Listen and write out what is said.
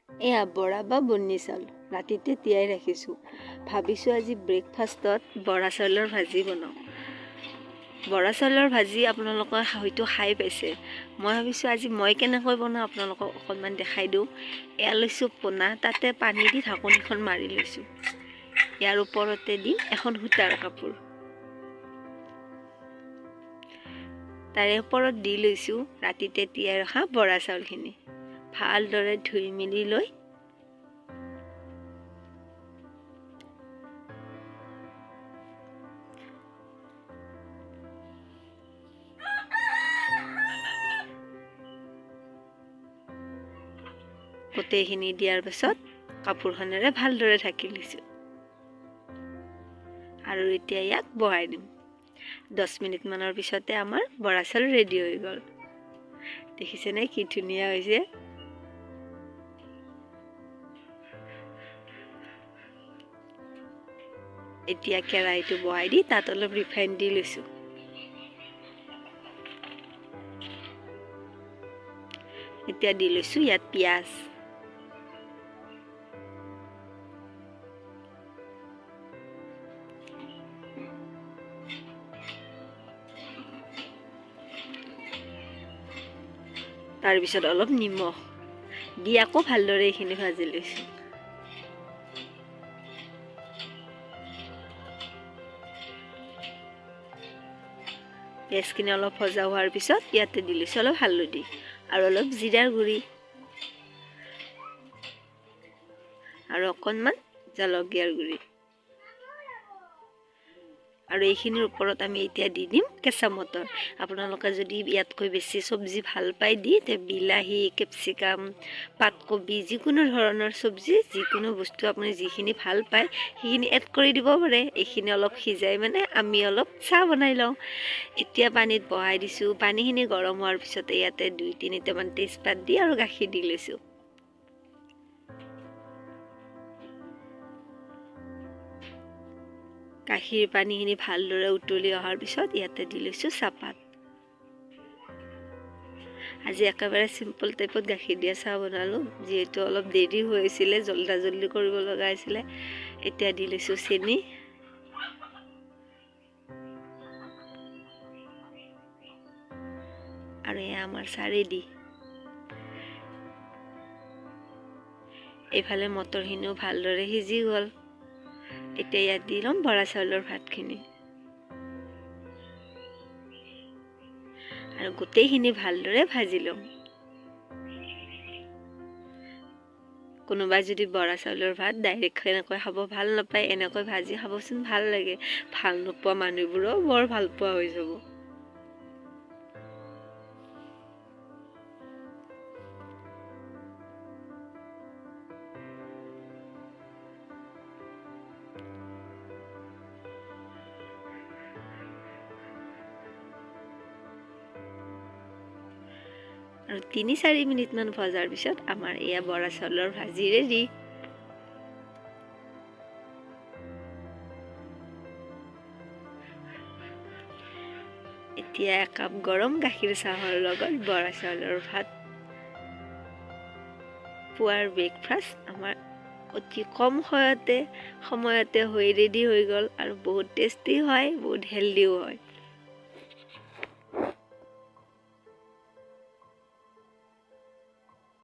এয়া বৰা বা বন্নি চাউল ৰাতিতে তিয়াই ৰাখিছোঁ। ভাবিছোঁ আজি ব্ৰেকফাষ্টত বৰা চাউলৰ ভাজি বনাওঁ। বৰা চাউলৰ ভাজি আপোনালোকে হয়তো খাই পাইছে। মই ভাবিছোঁ আজি মই কেনেকৈ বনাওঁ আপোনালোকক অকণমান দেখাই দিওঁ। এয়া লৈছোঁ পোনা, তাতে পানী দি ঢাকনিখন মাৰি লৈছোঁ। ইয়াৰ ওপৰতে দিম এখন সূতাৰ কাপোৰ। তাৰে ওপৰত দি লৈছোঁ ৰাতিতে তিয়াই ৰখা বৰা চাউলখিনি। ভালদৰে ধুই মেলি লৈ গোটেইখিনি দিয়াৰ পাছত কাপোৰখনেৰে ভালদৰে ঢাকি লৈছোঁ আৰু এতিয়া ইয়াক বহাই দিম। 10 মিনিটমানৰ পিছতে আমাৰ বৰা চাউল ৰেডি হৈ গ'ল। দেখিছেনে কি ধুনীয়া হৈছে। এতিয়া কেৰাহীটো বহাই দি তাত অলপ ৰিফাইন দি লৈছোঁ। এতিয়া দি লৈছোঁ ইয়াত পিঁয়াজ। তাৰপিছত অলপ নিমখ দি আকৌ ভালদৰে এইখিনি ভাজি লৈছোঁ। পিঁয়াজখিনি অলপ ভজা হোৱাৰ পিছত ইয়াতে দি লৈছোঁ অলপ হালধি আৰু অলপ জিৰাৰ গুড়ি আৰু অকণমান জলকীয়াৰ গুড়ি। আৰু এইখিনিৰ ওপৰত আমি এতিয়া দি দিম কেঁচা মটৰ। আপোনালোকে যদি ইয়াতকৈ বেছি চব্জি ভাল পায় দি বিলাহী, কেপচিকাম, পাতকবি, যিকোনো ধৰণৰ চব্জি, যিকোনো বস্তু আপুনি যিখিনি ভাল পায় সেইখিনি এড কৰি দিব পাৰে। এইখিনি অলপ সিজাই মানে আমি অলপ চাহ বনাই লওঁ। এতিয়া পানীত বহাই দিছোঁ। পানীখিনি গৰম হোৱাৰ পিছতে ইয়াতে 2-3টামান তেজপাত দি আৰু গাখীৰ দি লৈছোঁ। গাখীৰ পানীখিনি ভালদৰে উতলি অহাৰ পিছত ইয়াতে দি লৈছোঁ চাহপাত। আজি একেবাৰে চিম্পল টাইপত গাখীৰ দিয়া চাহ বনালোঁ, যিহেতু অলপ দেৰি হৈছিলে, জল্দি কৰিব লগা হৈছিলে। এতিয়া দি লৈছোঁ চেনি আৰু এয়া আমাৰ চাহ ৰেডি। এইফালে মটৰখিনিও ভালদৰে সিজি গ'ল। এতিয়া ইয়াত দি ল'ম বৰা চাউলৰ ভাতখিনি আৰু গোটেইখিনি ভালদৰে ভাজি ল'ম। কোনোবাই যদি বৰা চাউলৰ ভাত ডাইৰেক্ট এনেকৈ খাব ভাল নাপায়, এনেকৈ ভাজি খাবচোন, ভাল লাগে। ভাল নোপোৱা মানুহবোৰো বৰ ভাল পোৱা হৈ যাব। আৰু 3-4 মিনিটমান ভজাৰ পিছত আমাৰ এয়া বৰা চাউলৰ ভাজি ৰেডি। এতিয়া একাপ গৰম গাখীৰ চাহৰ লগত বৰা চাউলৰ ভাত। পুৱাৰ ব্ৰেকফাষ্ট আমাৰ অতি কম সময়তে হৈ ৰেডি হৈ গ'ল আৰু বহুত টেষ্টি হয়, বহুত হেল্ডিও হয়।